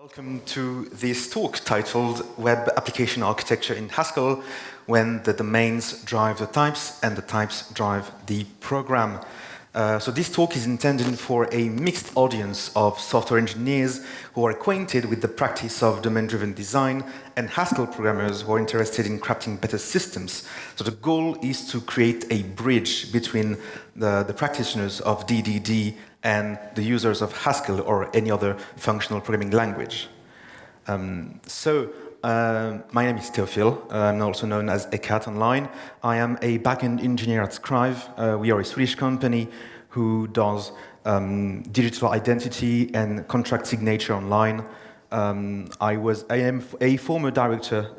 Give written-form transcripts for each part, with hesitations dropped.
Welcome to this talk titled Web Application Architecture in Haskell, when the domains drive the types and the types drive the program. So this talk is intended for a mixed audience of software engineers who are acquainted with the practice of domain-driven design and Haskell programmers who are interested in crafting better systems. So the goal is to create a bridge between the practitioners of DDD and the users of Haskell or any other functional programming language. My name is Théophile. I'm also known as Ekat online. I am a backend engineer at Scrive. We are a Swedish company who does digital identity and contract signature online. I am a former director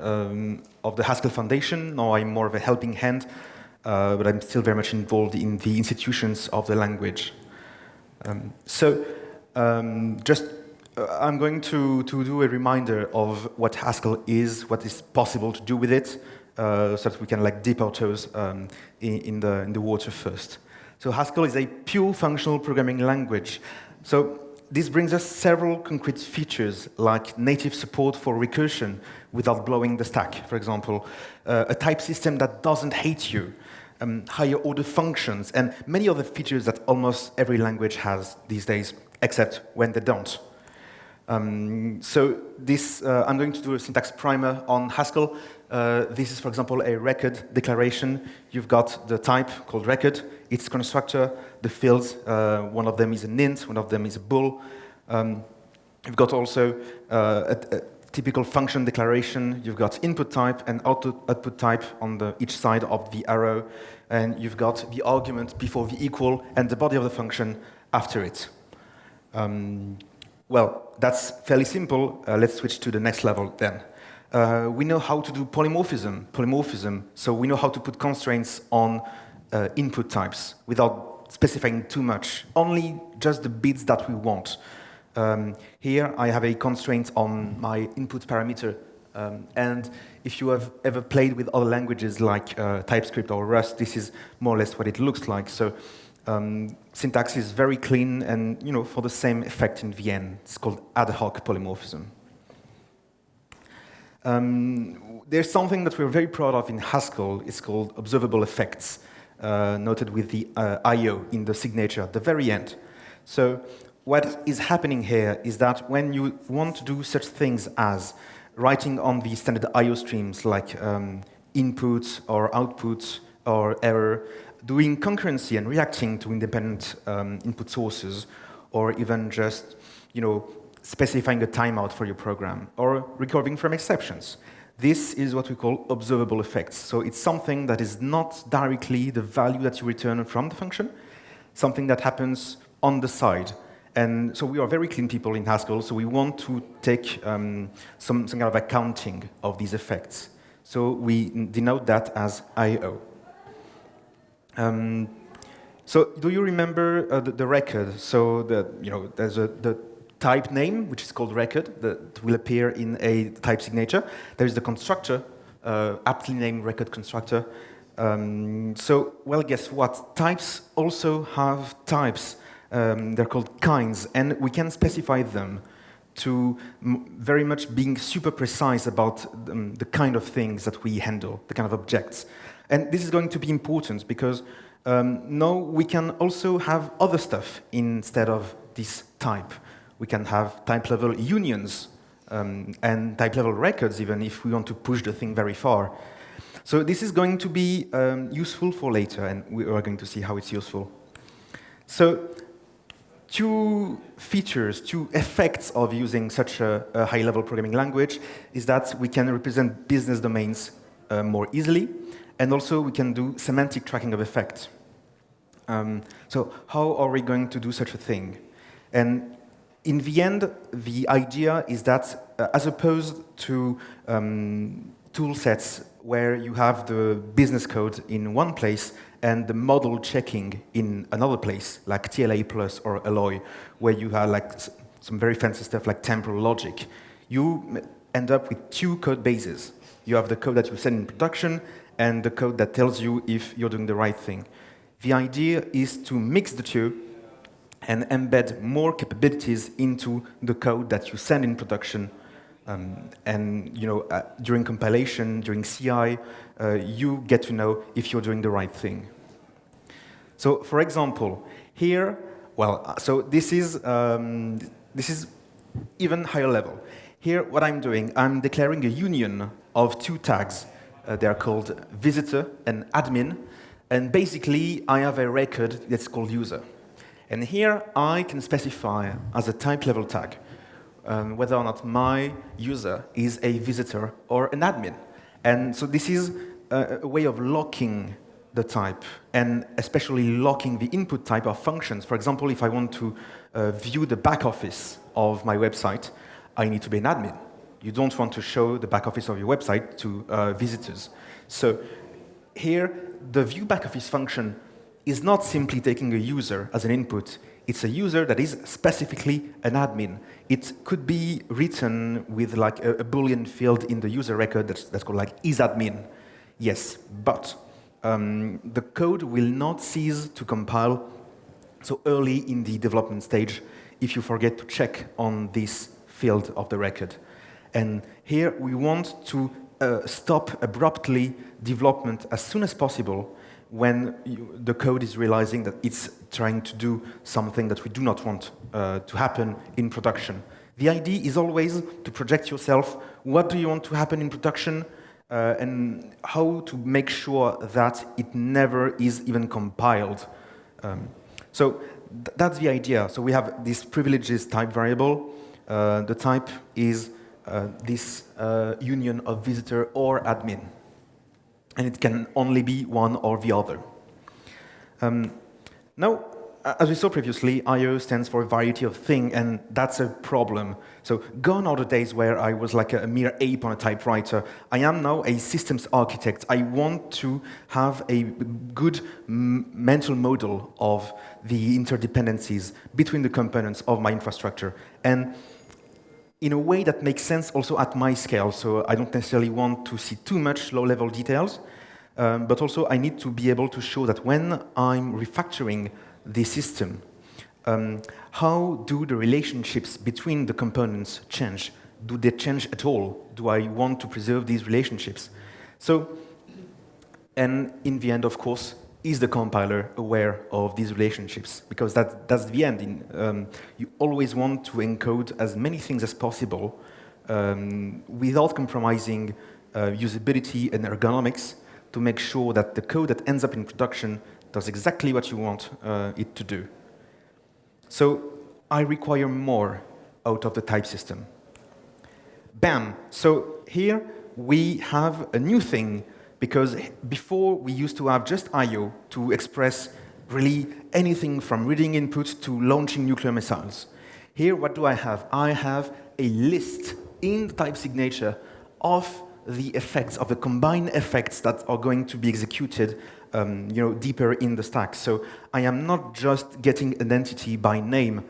of the Haskell Foundation. Now I'm more of a helping hand, but I'm still very much involved in the institutions of the language. I'm going to do a reminder of what Haskell is, what is possible to do with it, so that we can dip our toes in the water first. So Haskell is a pure functional programming language. So this brings us several concrete features, like native support for recursion without blowing the stack, for example, a type system that doesn't hate you, higher order functions, and many other features that almost every language has these days, except when they don't. I'm going to do a syntax primer on Haskell. This is, for example, a record declaration. You've got the type called record, its constructor, the fields. One of them is an int, one of them is a bool. You've got also a typical function declaration. You've got input type and output type on each side of the arrow. And you've got the argument before the equal and the body of the function after it. Well, that's fairly simple. Let's switch to the next level then. We know how to do polymorphism, so we know how to put constraints on input types without specifying too much, only just the bits that we want. Here I have a constraint on my input parameter, and if you have ever played with other languages like TypeScript or Rust, this is more or less what it looks like. So syntax is very clean and, for the same effect in the end. It's called ad hoc polymorphism. There's something that we're very proud of in Haskell. It's called observable effects, noted with the IO in the signature at the very end. So what is happening here is that when you want to do such things as writing on the standard IO streams like input or output or error, doing concurrency and reacting to independent input sources, or even just, specifying a timeout for your program, or recovering from exceptions. This is what we call observable effects. So it's something that is not directly the value that you return from the function, something that happens on the side. And so we are very clean people in Haskell, so we want to take some kind of accounting of these effects. So we denote that as IO. So do you remember the record? So there's the type name, which is called record, that will appear in a type signature. There is the constructor, aptly named record constructor. Well, guess what? Types also have types. They're called kinds, and we can specify them to very much being super precise about the kind of things that we handle, the kind of objects. And this is going to be important because now we can also have other stuff instead of this type. We can have type-level unions and type-level records, even if we want to push the thing very far. So this is going to be useful for later, and we are going to see how it's useful. So two effects of using such a high-level programming language is that we can represent business domains more easily, and also we can do semantic tracking of effect. So how are we going to do such a thing? And in the end, the idea is that as opposed to tool sets where you have the business code in one place and the model checking in another place, like TLA plus or Alloy, where you have some very fancy stuff like temporal logic, you end up with two code bases. You have the code that you send in production and the code that tells you if you're doing the right thing. The idea is to mix the two and embed more capabilities into the code that you send in production. And during compilation, during CI, you get to know if you're doing the right thing. So, for example, here, so this is even higher level. Here, what I'm doing, I'm declaring a union of two tags. They are called visitor and admin, and basically, I have a record that's called user. And here, I can specify as a type level tag whether or not my user is a visitor or an admin. And so this is a way of locking the type, and especially locking the input type of functions. For example, if I want to view the back office of my website, I need to be an admin. You don't want to show the back office of your website to visitors. So here, the view back office function is not simply taking a user as an input. It's a user that is specifically an admin. It could be written with like a Boolean field in the user record that's called like isAdmin. Yes, but the code will not cease to compile so early in the development stage if you forget to check on this field of the record. And here we want to stop abruptly development as soon as possible when the code is realizing that it's trying to do something that we do not want to happen in production. The idea is always to project yourself. What do you want to happen in production? And how to make sure that it never is even compiled. So that's the idea. So we have this privileges type variable. The type is this union of visitor or admin. And it can only be one or the other. Now, as we saw previously, I/O stands for a variety of things, and that's a problem. So gone are the days where I was like a mere ape on a typewriter. I am now a systems architect. I want to have a good mental model of the interdependencies between the components of my infrastructure, and in a way that makes sense also at my scale. So I don't necessarily want to see too much low-level details, but also I need to be able to show that when I'm refactoring the system, how do the relationships between the components change? Do they change at all? Do I want to preserve these relationships? So, and in the end, of course, is the compiler aware of these relationships? Because that's the end. You always want to encode as many things as possible without compromising usability and ergonomics to make sure that the code that ends up in production does exactly what you want it to do. So I require more out of the type system. Bam! So here we have a new thing, because before we used to have just I/O to express really anything from reading input to launching nuclear missiles. Here, what do I have? I have a list in the type signature of the effects, of the combined effects that are going to be executed deeper in the stack. So I am not just getting an entity by name,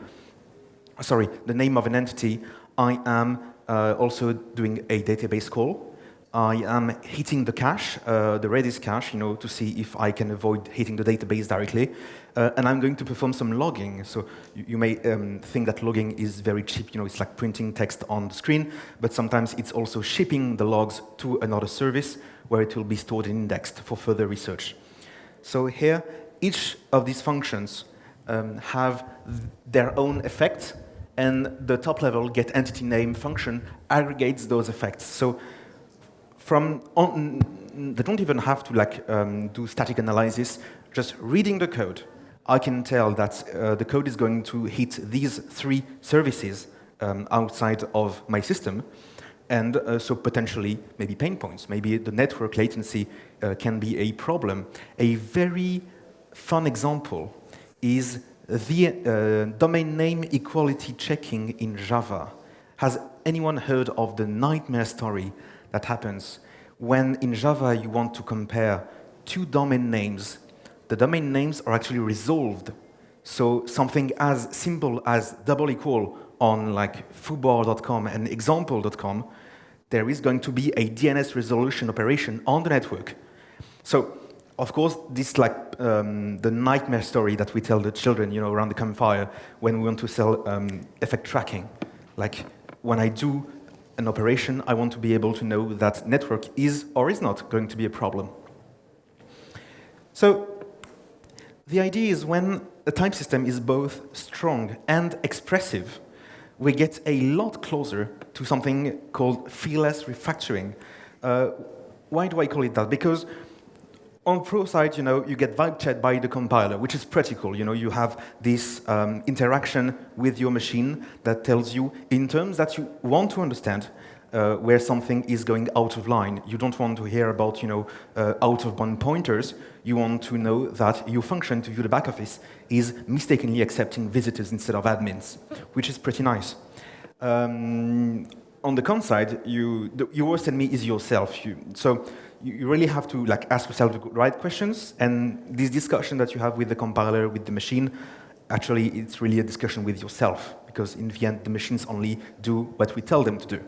sorry, the name of an entity. I am also doing a database call. I am hitting the cache, the Redis cache, to see if I can avoid hitting the database directly. And I'm going to perform some logging. So you may think that logging is very cheap. It's like printing text on the screen. But sometimes it's also shipping the logs to another service where it will be stored and indexed for further research. So here, each of these functions have their own effect. And the top level get entity name function aggregates those effects. So they don't even have to do static analysis. Just reading the code, I can tell that the code is going to hit these 3 services outside of my system, and so potentially maybe pain points. Maybe the network latency can be a problem. A very fun example is the domain name equality checking in Java. Has anyone heard of the nightmare story that happens when in Java you want to compare 2 domain names? The domain names are actually resolved. So something as simple as double equal on like foobar.com and example.com, there is going to be a DNS resolution operation on the network. So of course, this is like the nightmare story that we tell the children, around the campfire when we want to sell effect tracking. Like, when I do an operation, I want to be able to know that network is or is not going to be a problem. So the idea is when a type system is both strong and expressive, we get a lot closer to something called feeless refactoring. Why do I call it that? Because on Pro side, you get vibe checked by the compiler, which is pretty cool. You have this interaction with your machine that tells you in terms that you want to understand where something is going out of line. You don't want to hear about, out-of-bound pointers. You want to know that your function to view the back office is mistakenly accepting visitors instead of admins, which is pretty nice. On the con side, your worst enemy is yourself. So you really have to ask yourself the right questions, and this discussion that you have with the compiler, with the machine, actually it's really a discussion with yourself, because in the end the machines only do what we tell them to do.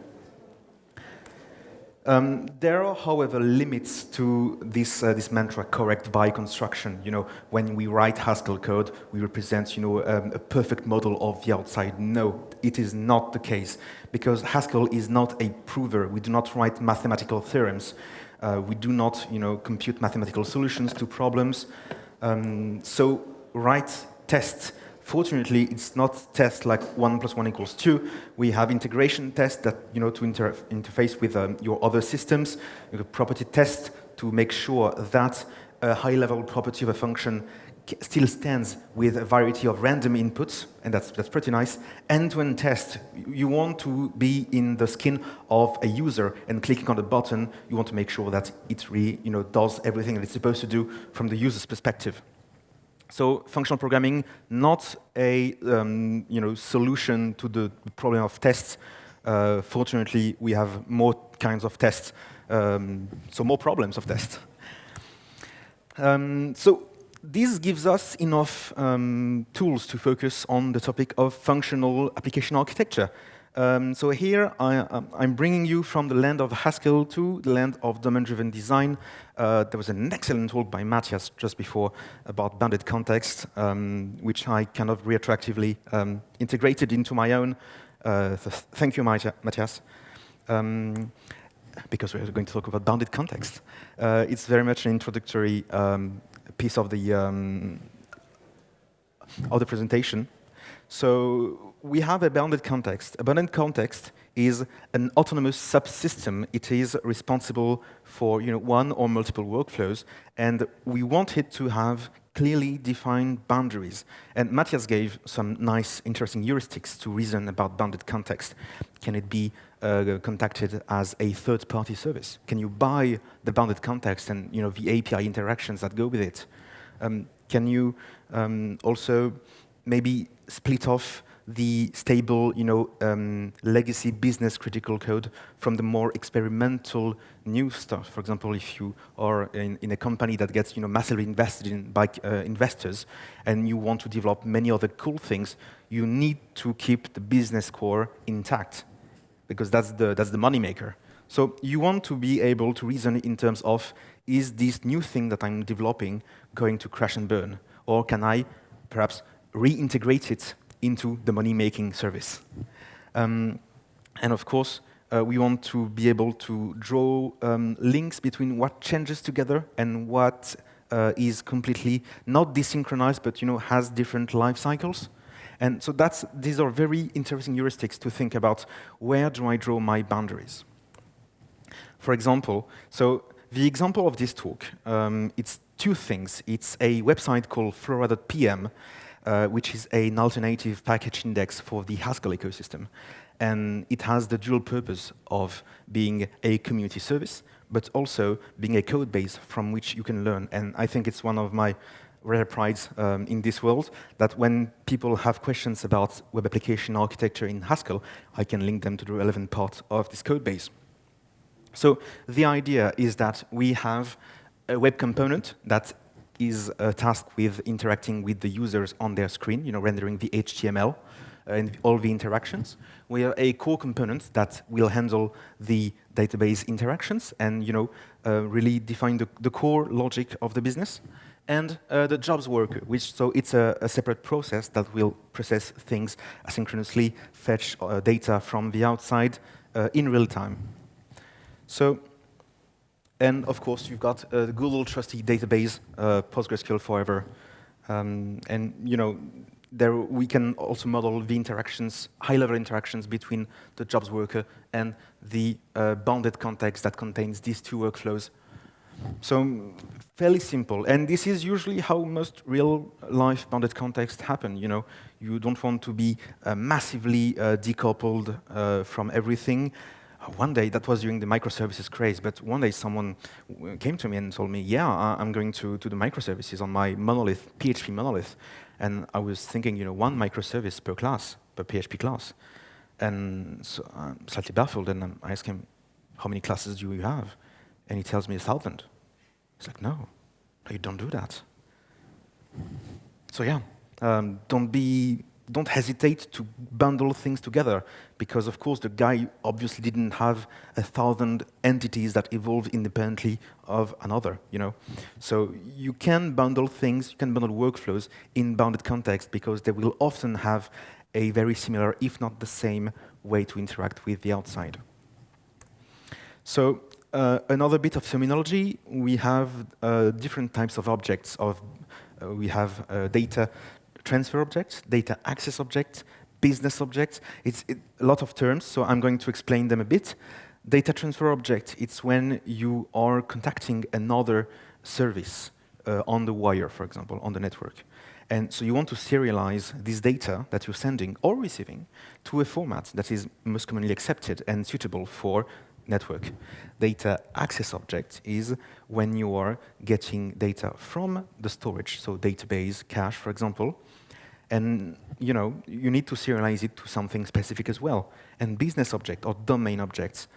There are, however, limits to this mantra, correct by construction. When we write Haskell code, we represent, a perfect model of the outside. No, it is not the case, because Haskell is not a prover. We do not write mathematical theorems. We do not, compute mathematical solutions to problems. So write tests. Fortunately, it's not tests like 1 + 1 = 2. We have integration tests that, to interface with your other systems. You have property tests to make sure that a high-level property of a function still stands with a variety of random inputs, and that's pretty nice. End-to-end test, you want to be in the skin of a user, and clicking on the button, you want to make sure that it really, does everything that it's supposed to do from the user's perspective. So functional programming, not a solution to the problem of tests. Fortunately, we have more kinds of tests, so more problems of tests. So this gives us enough tools to focus on the topic of functional application architecture. So here I'm bringing you from the land of Haskell to the land of domain-driven design. There was an excellent talk by Matthias just before about bounded context, which I kind of retroactively integrated into my own. Thank you, Matthias, because we're going to talk about bounded context. It's very much an introductory piece of the presentation. So we have a bounded context. A bounded context is an autonomous subsystem. It is responsible for one or multiple workflows, and we want it to have clearly defined boundaries. And Matthias gave some nice, interesting heuristics to reason about bounded context. Can it be contacted as a third-party service? Can you buy the bounded context and the API interactions that go with it? Can you also maybe split off the stable, legacy business-critical code from the more experimental new stuff? For example, if you are in a company that gets, massively invested in by investors, and you want to develop many other cool things, you need to keep the business core intact, because that's the moneymaker. So you want to be able to reason in terms of, is this new thing that I'm developing going to crash and burn? Or can I perhaps reintegrate it into the money-making service? And of course, we want to be able to draw links between what changes together and what is completely not desynchronized, but has different life cycles. And so these are very interesting heuristics to think about, where do I draw my boundaries? For example, so the example of this talk, it's two things. It's a website called Flora.pm, which is an alternative package index for the Haskell ecosystem. And it has the dual purpose of being a community service, but also being a code base from which you can learn. And I think it's one of my rare prides in this world, that when people have questions about web application architecture in Haskell, I can link them to the relevant part of this code base. So the idea is that we have a web component that is tasked with interacting with the users on their screen, rendering the HTML. and all the interactions. We have a core component that will handle the database interactions and really define the core logic of the business. And the jobs worker, so it's a separate process that will process things asynchronously, fetch data from the outside in real time. So, and of course, you've got the Google trusty database, PostgreSQL forever. And there we can also model the interactions, high-level interactions between the jobs worker and the bounded context that contains these two workflows. So fairly simple, and this is usually how most real-life bounded contexts happen. You don't want to be massively decoupled from everything. One day, that was during the microservices craze, but one day someone came to me and told me, yeah, I'm going to the microservices on my monolith, PHP monolith. And I was thinking, one microservice per class, per PHP class. And so I'm slightly baffled, and I asked him, how many classes do you have? And he tells me 1,000. It's like, no, you don't do that. So yeah, don't hesitate to bundle things together, because of course the guy obviously didn't have 1,000 entities that evolve independently of another, So you can bundle things, you can bundle workflows in bounded context, because they will often have a very similar, if not the same, way to interact with the outside. So another bit of terminology, we have different types of objects. We have data transfer objects, data access objects, business objects. It's a lot of terms, so I'm going to explain them a bit. Data transfer object, it's when you are contacting another service on the wire, for example, on the network. And so you want to serialize this data that you're sending or receiving to a format that is most commonly accepted and suitable for network. Data access object is when you are getting data from the storage, so database, cache, for example, and you need to serialize it to something specific as well. And business object or domain objects,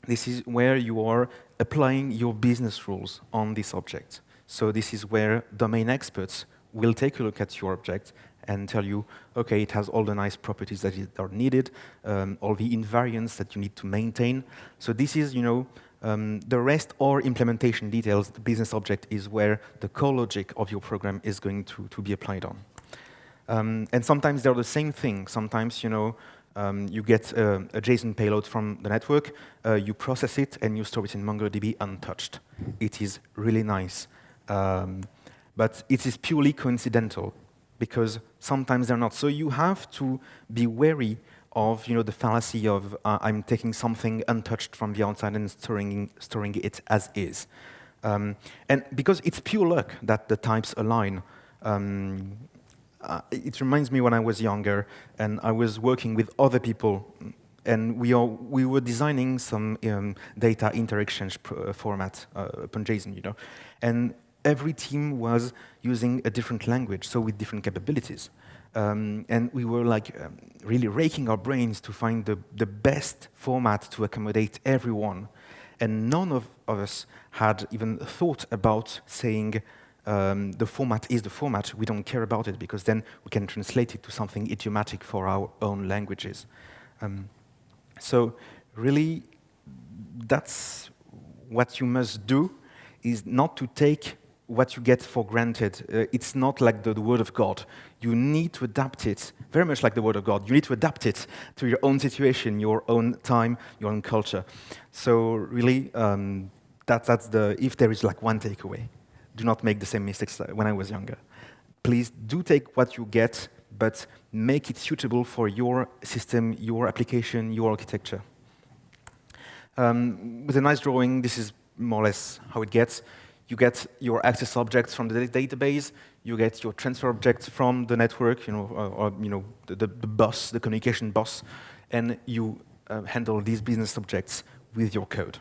this is where you are applying your business rules on this object. So this is where domain experts will take a look at your object and tell you, okay, it has all the nice properties that are needed, all the invariants that you need to maintain. So this is, the rest or implementation details. The business object is where the core logic of your program is going to be applied on. And sometimes they're the same thing. Sometimes, you get a JSON payload from the network, you process it, and you store it in MongoDB untouched. It is really nice. But it is purely coincidental, because sometimes they're not. So you have to be wary of the fallacy of I'm taking something untouched from the outside and storing it as is. And because it's pure luck that the types align. It reminds me when I was younger and I was working with other people, and we were designing some data interexchange format upon JSON, and every team was using a different language, so with different capabilities. And we were really raking our brains to find the best format to accommodate everyone. And none of us had even thought about saying the format is the format, we don't care about it, because then we can translate it to something idiomatic for our own languages. So really, that's what you must do, is not to take what you get for granted. It's not like the word of God. You need to adapt it, very much like the word of God. You need to adapt it to your own situation, your own time, your own culture. So really, that's if there is one takeaway, do not make the same mistakes when I was younger. Please do take what you get, but make it suitable for your system, your application, your architecture. With a nice drawing, this is more or less how it gets. You get your access objects from the database. You get your transfer objects from the network, the bus, the communication bus, and you handle these business objects with your code.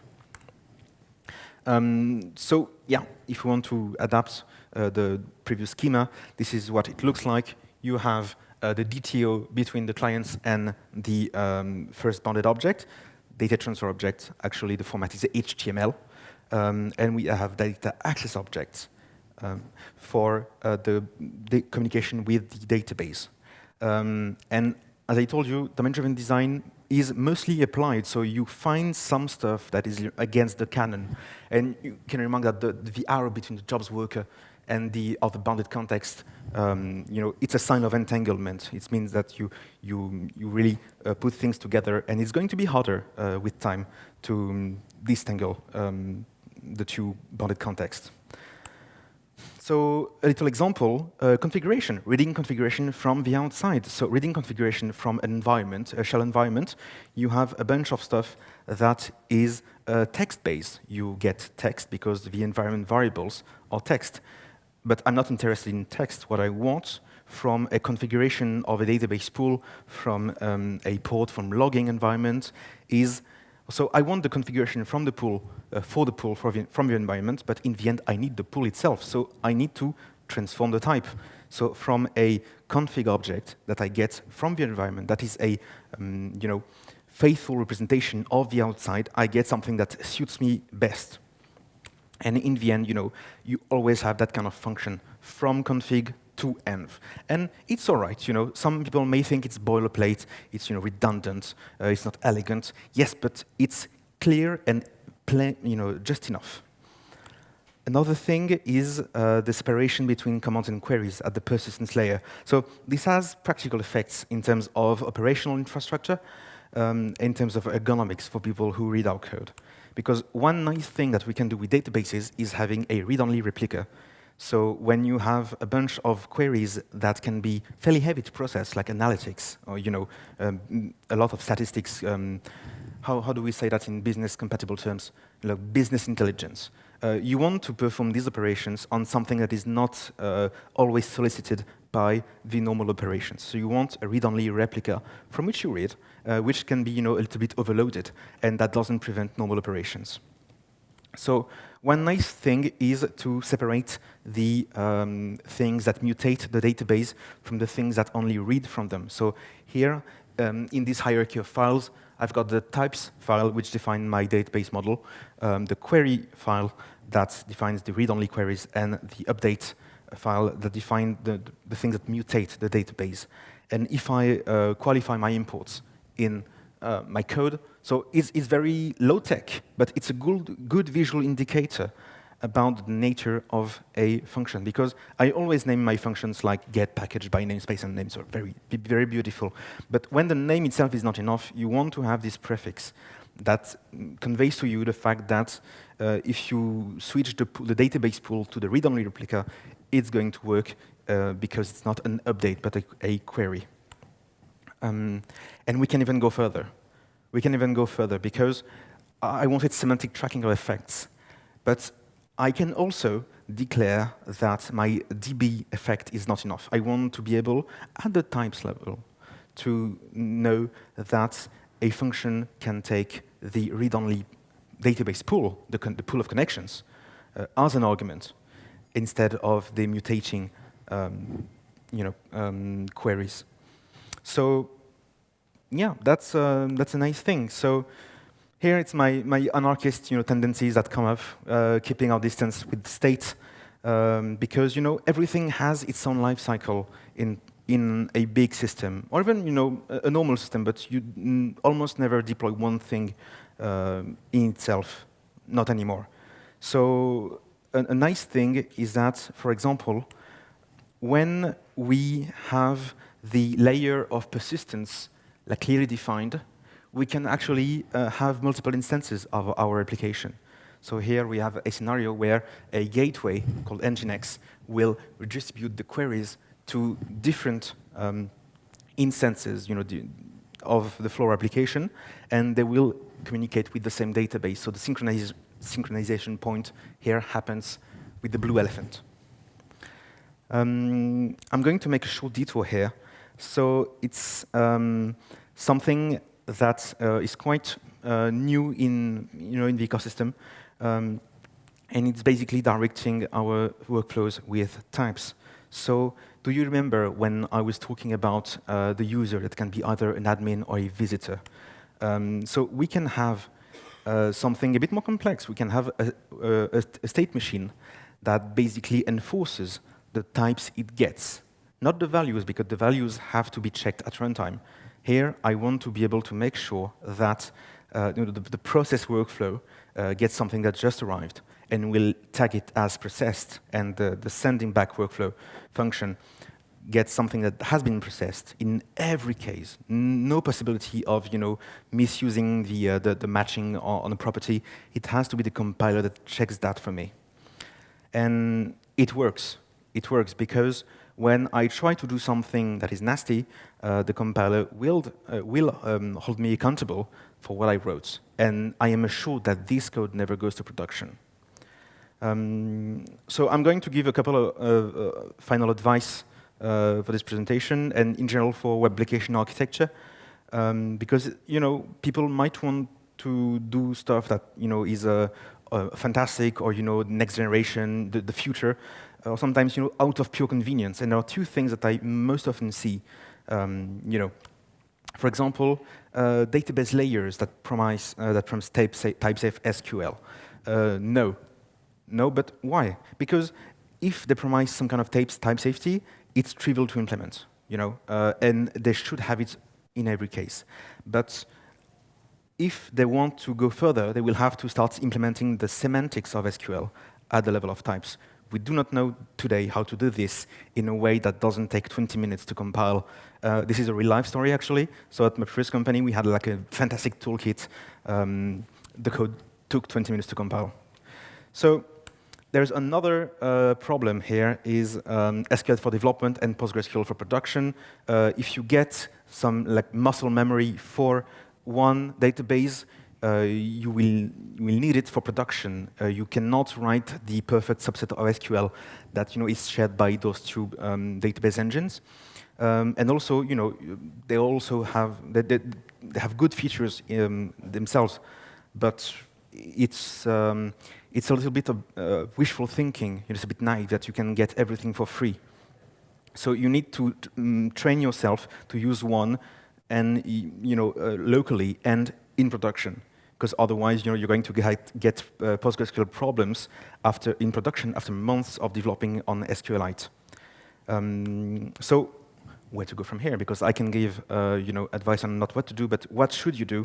So yeah, if you want to adapt the previous schema, this is what it looks like. You have the DTO between the clients and the first bounded object. Data transfer object, actually the format is HTML. And we have data access objects for the communication with the database. And as I told you, domain-driven design is mostly applied, so you find some stuff that is against the canon. And you can remark that the arrow between the jobs worker and the other bounded context, it's a sign of entanglement. It means that you really put things together, and it's going to be harder with time to disentangle the two bounded contexts. So a little example, configuration, reading configuration from the outside. So reading configuration from an environment, a shell environment, you have a bunch of stuff that is text-based. You get text because the environment variables are text. But I'm not interested in text. What I want from a configuration of a database pool, from a port, from logging environment is, so I want the configuration from the pool, for the pool from the environment, but in the end, I need the pool itself. So I need to transform the type. So from a config object that I get from the environment, that is a faithful representation of the outside, I get something that suits me best. And in the end, you always have that kind of function from config to env. And it's all right, Some people may think it's boilerplate, it's redundant, it's not elegant. Yes, but it's clear and plain, just enough. Another thing is the separation between commands and queries at the persistence layer. So this has practical effects in terms of operational infrastructure, in terms of ergonomics for people who read our code. Because one nice thing that we can do with databases is having a read-only replica. So when you have a bunch of queries that can be fairly heavy to process, like analytics, or a lot of statistics, how do we say that in business-compatible terms? Business intelligence. You want to perform these operations on something that is not always solicited by the normal operations. So you want a read-only replica from which you read, which can be a little bit overloaded, and that doesn't prevent normal operations. So one nice thing is to separate the things that mutate the database from the things that only read from them. So here, in this hierarchy of files, I've got the types file, which define my database model, the query file that defines the read-only queries, and the update file that define the things that mutate the database. And if I qualify my imports in my code, so it's very low-tech, but it's a good visual indicator about the nature of a function, because I always name my functions like get package by namespace, and names are very beautiful. But when the name itself is not enough, you want to have this prefix that conveys to you the fact that if you switch the database pool to the read-only replica, it's going to work because it's not an update, but a query. And we can even go further. We can even go further because I wanted semantic tracking of effects. But I can also declare that my DB effect is not enough. I want to be able, at the types level, to know that a function can take the read-only database pool, the pool of connections, as an argument, instead of the mutating queries. So yeah, that's a nice thing. So here it's my anarchist tendencies that come up, keeping our distance with the state, because everything has its own life cycle in a big system, or even a normal system, but you almost never deploy one thing in itself, not anymore. So a nice thing is that, for example, when we have the layer of persistence clearly defined, we can actually have multiple instances of our application. So here we have a scenario where a gateway called Nginx will redistribute the queries to different instances of the Flora application, and they will communicate with the same database. So the synchronization point here happens with the blue elephant. I'm going to make a short detour here. So it's something that is quite new in the ecosystem, and it's basically directing our workflows with types. So do you remember when I was talking about the user that can be either an admin or a visitor? So we can have something a bit more complex. We can have a state machine that basically enforces the types it gets. Not the values, because the values have to be checked at runtime. Here, I want to be able to make sure that the process workflow gets something that just arrived and will tag it as processed, and the sending back workflow function gets something that has been processed in every case. No possibility of misusing the matching on a property. It has to be the compiler that checks that for me. And it works. It works because when I try to do something that is nasty, the compiler will hold me accountable for what I wrote. And I am assured that this code never goes to production. So I'm going to give a couple of final advice for this presentation, and in general for web application architecture, because people might want to do stuff that is fantastic, or next generation, the future, or sometimes out of pure convenience. And there are two things that I most often see. For example, database layers that promise type-safe SQL. No, but why? Because if they promise some kind of type safety, it's trivial to implement, and they should have it in every case. But if they want to go further, they will have to start implementing the semantics of SQL at the level of types. We do not know today how to do this in a way that doesn't take 20 minutes to compile. This is a real life story, actually. So at my first company, we had like a fantastic toolkit. The code took 20 minutes to compile. So there's another problem here is SQL for development and PostgreSQL for production. If you get some muscle memory for one database, you will need it for production. You cannot write the perfect subset of SQL that is shared by those two database engines. And also, they also have have good features themselves, but it's a little bit of wishful thinking. It's a bit naive that you can get everything for free. So you need to train yourself to use one, and locally and in production, because otherwise you're going to get PostgreSQL problems in production after months of developing on SQLite. So where to go from here? Because I can give advice on not what to do, but what should you do?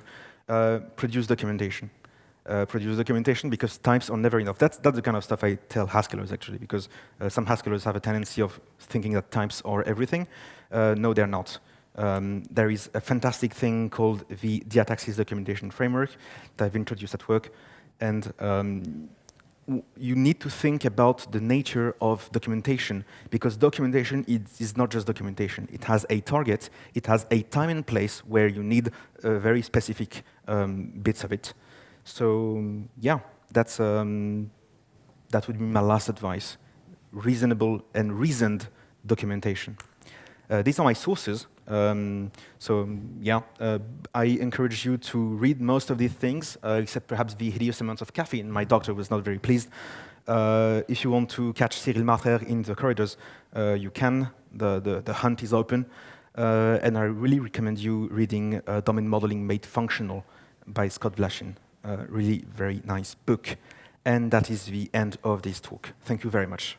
Produce documentation. Produce documentation, because types are never enough. That's the kind of stuff I tell Haskellers, actually, because some Haskellers have a tendency of thinking that types are everything. No, they're not. There is a fantastic thing called the Diataxis documentation framework that I've introduced at work, and you need to think about the nature of documentation, because documentation is not just documentation. It has a target, it has a time and place where you need very specific bits of it. So yeah, that would be my last advice: reasonable and reasoned documentation. These are my sources. I encourage you to read most of these things, except perhaps the hideous amounts of caffeine. My doctor was not very pleased. If you want to catch Cyril Marter in the corridors, you can. The hunt is open. And I really recommend you reading Domain Modeling Made Functional by Scott Vlashin. Really very nice book. And that is the end of this talk. Thank you very much.